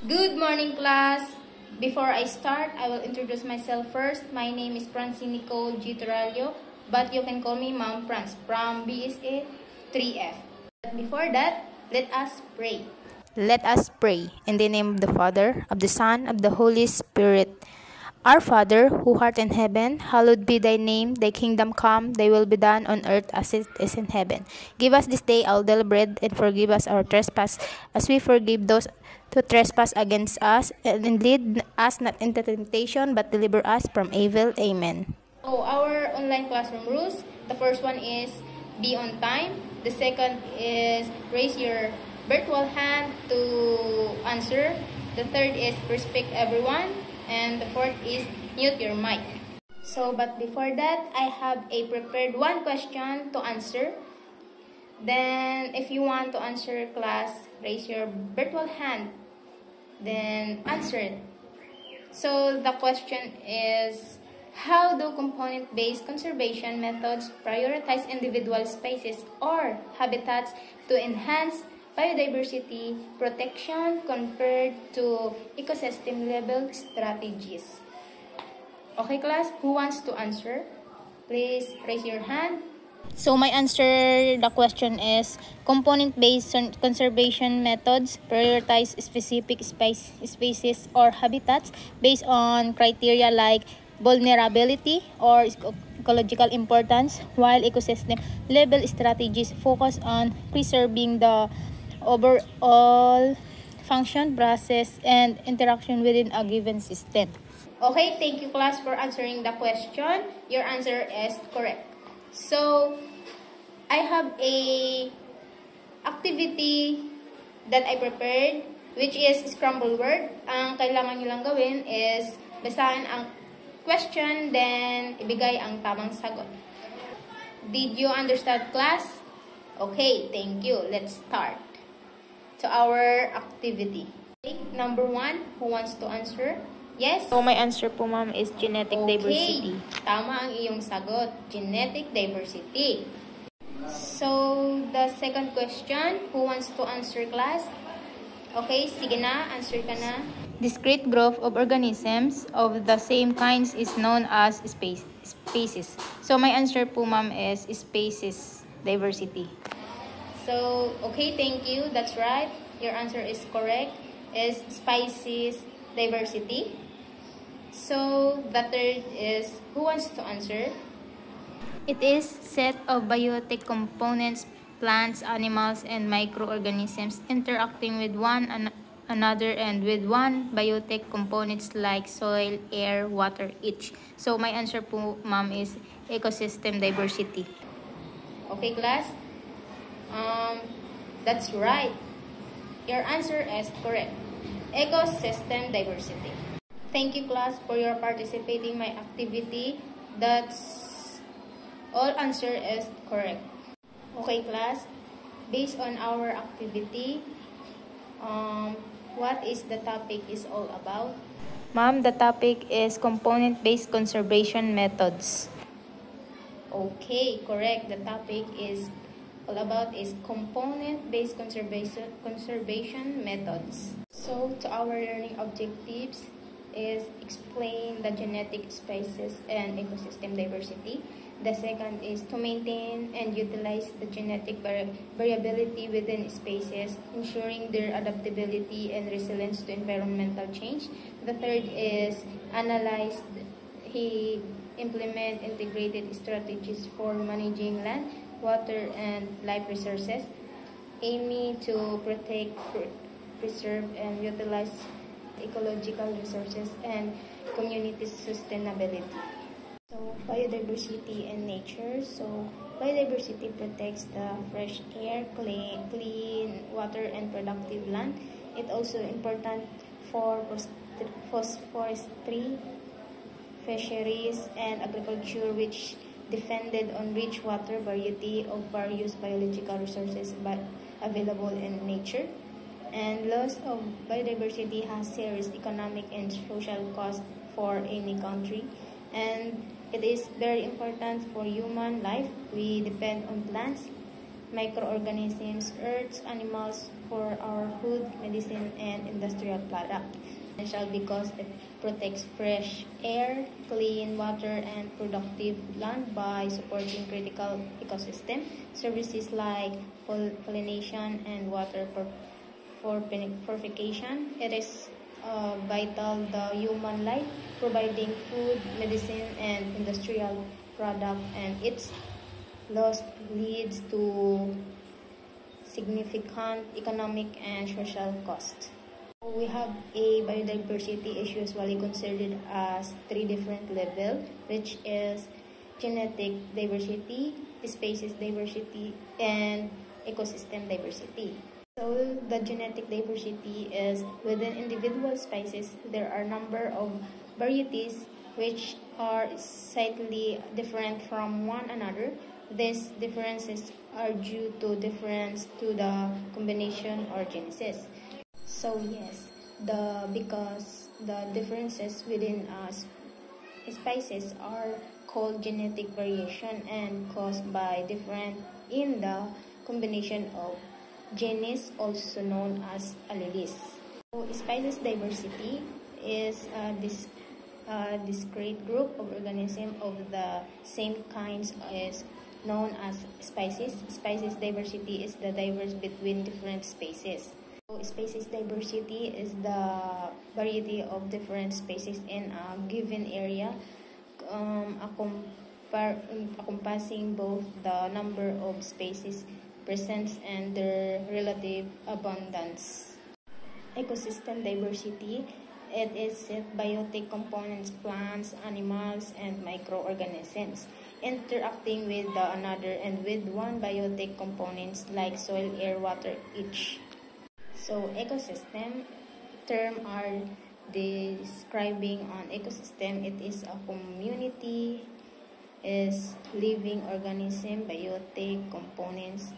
Good morning, class. Before I start, I will introduce myself first. My name is Francine Nicole G. Turalio, but you can call me Ma'am Franz from BSA 3F. But before that, let us pray. Let us pray. In the name of the Father, of the Son, of the Holy Spirit. Our Father, who art in heaven, hallowed be thy name. Thy kingdom come, thy will be done on earth as it is in heaven. Give us this day our daily bread, and forgive us our trespass, as we forgive those who trespass against us. And lead us not into temptation, but deliver us from evil. Amen. So, our online classroom rules. The first one is be on time. The second is raise your virtual hand to answer. The third is respect everyone. And the fourth is mute your mic. So, but before that, I have a prepared one question to answer. Then, if you want to answer, class, raise your virtual hand. Then, answer it. So, the question is, how do component-based conservation methods prioritize individual species or habitats to enhance biodiversity protection compared to ecosystem-level strategies? Okay, class, who wants to answer? Please raise your hand. So my answer, the question is, component-based conservation methods prioritize specific species or habitats based on criteria like vulnerability or ecological importance, while ecosystem-level strategies focus on preserving the overall function, process, and interaction within a given system. Okay, thank you, class, for answering the question. Your answer is correct. So, I have a activity that I prepared, which is scramble word. Ang kailangan nyo lang gawin is basahin ang question, then ibigay ang tamang sagot. Did you understand, class? Okay, thank you. Let's start to our activity. Okay, number 1, who wants to answer? Yes? So my answer po, ma'am, is genetic diversity. Tama ang iyong sagot. Genetic diversity. So, the second question, who wants to answer, class? Okay, sige na. Answer ka na. Discrete growth of organisms of the same kinds is known as species. So my answer po, ma'am, is species diversity. So, okay, thank you. That's right. Your answer is correct. Is species diversity. So, the third is, who wants to answer? It is set of biotic components, plants, animals, and microorganisms interacting with one another and with one biotic components like soil, air, water, each. So, my answer po, ma'am, is ecosystem diversity. Okay, class? That's right. Your answer is correct. Ecosystem diversity. Thank you, class, for your participating in my activity. That's all answer is correct. Okay, class. Based on our activity, what is the topic is all about? Ma'am, the topic is component-based conservation methods. Okay, correct. The topic is all about is component-based conservation methods. So, to our learning objectives is explain the genetic species and ecosystem diversity. The second is to maintain and utilize the genetic variability within species, ensuring their adaptability and resilience to environmental change. The third is analyze, implement integrated strategies for managing land, water, and life resources, aiming to protect, preserve, and utilize ecological resources and community sustainability. So, biodiversity and nature. So, biodiversity protects the fresh air, clean water, and productive land. It also important for forestry, fisheries, and agriculture, which depended on rich water variety of various biological resources available in nature. And loss of biodiversity has serious economic and social cost for any country. And it is very important for human life. We depend on plants, microorganisms, earths, animals, for our food, medicine, and industrial product. Essential because it protects fresh air, clean water, and productive land by supporting critical ecosystem services like pollination and water purification. It is vital the human life, providing food, medicine, and industrial product, and its loss leads to significant economic and social cost. We have a biodiversity is usually considered as three different levels, which is genetic diversity, species diversity, and ecosystem diversity. So the genetic diversity is within individual species, there are a number of varieties which are slightly different from one another. These differences are due to difference to the combination or genesis. So yes, because the differences within species are called genetic variation and caused by different in the combination of genes, also known as alleles. So species diversity is this discrete group of organisms of the same kinds is known as species. Species diversity is the diverse between different species. So species diversity is the variety of different species in a given area, encompassing both the number of species present and their relative abundance. Ecosystem diversity, it is biotic components, plants, animals, and microorganisms interacting with another and with one biotic components like soil, air, water, each. So ecosystem term are describing an ecosystem. It is a community, is living organism, biotic components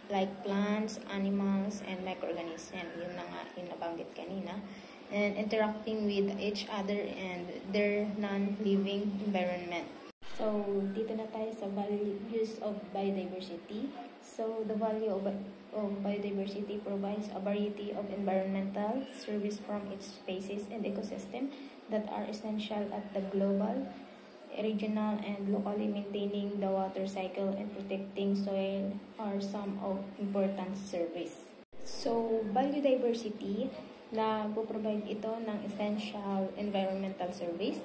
like plants, animals, and microorganisms. Yun na nga yung nabanggit kanina. And interacting with each other and their non-living environment. So, dito na tayo sa values of biodiversity. So, the value of biodiversity provides a variety of environmental service from its species and ecosystem that are essential at the global, regional, and locally. Maintaining the water cycle and protecting soil are some of important service. So, biodiversity, provide ito ng essential environmental service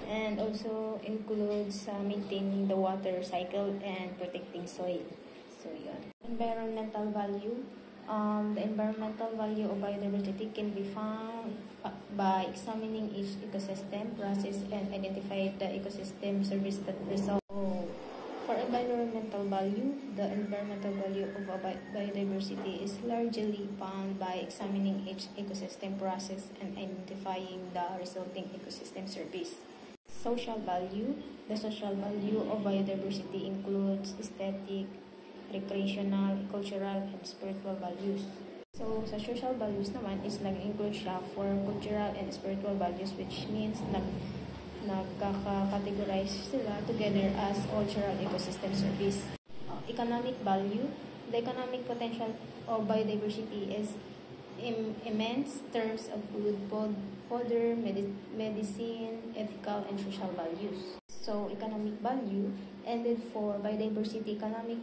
and also includes maintaining the water cycle and protecting soil. So, yun. Environmental value. The environmental value of biodiversity can be found by examining each ecosystem process and identify the ecosystem service that result. For environmental value, the environmental value of biodiversity is largely found by examining each ecosystem process and identifying the resulting ecosystem service. Social value, the social value of biodiversity includes aesthetic, recreational, cultural, and spiritual values. So, sa social values naman is nag-include siya for cultural and spiritual values, which means nagkaka-categorize sila together as cultural ecosystem service. Economic value, the economic potential of biodiversity is immense terms of food, fodder, medicine, ethical, and social values. So, economic value ended for biodiversity economic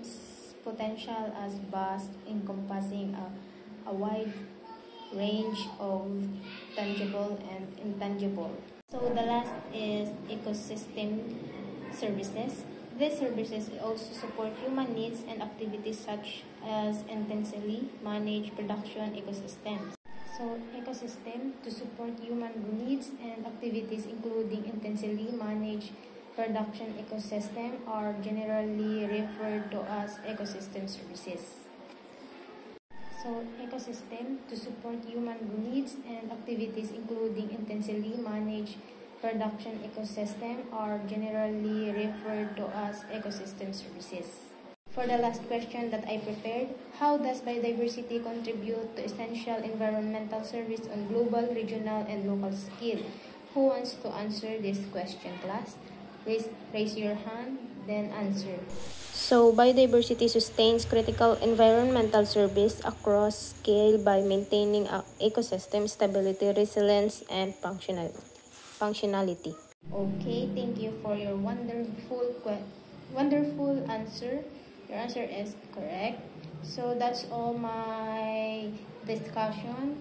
potential as vast, encompassing a wide range of tangible and intangible. So the last is ecosystem services. These services also support human needs and activities such as intensively managed production ecosystems. So ecosystem to support human needs and activities including intensively managed production ecosystem are generally referred to as ecosystem services. So, ecosystem to support human needs and activities including intensively managed production ecosystem are generally referred to as ecosystem services. For the last question that I prepared, how does biodiversity contribute to essential environmental service on global, regional, and local scale? Who wants to answer this question, class? Please raise your hand, Then answer. So, biodiversity sustains critical environmental service across scale by maintaining ecosystem stability, resilience, and functionality. Okay, thank you for your wonderful answer. Your answer is correct. So that's all my discussion.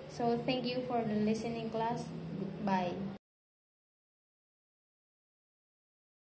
So thank you for the listening class. Goodbye.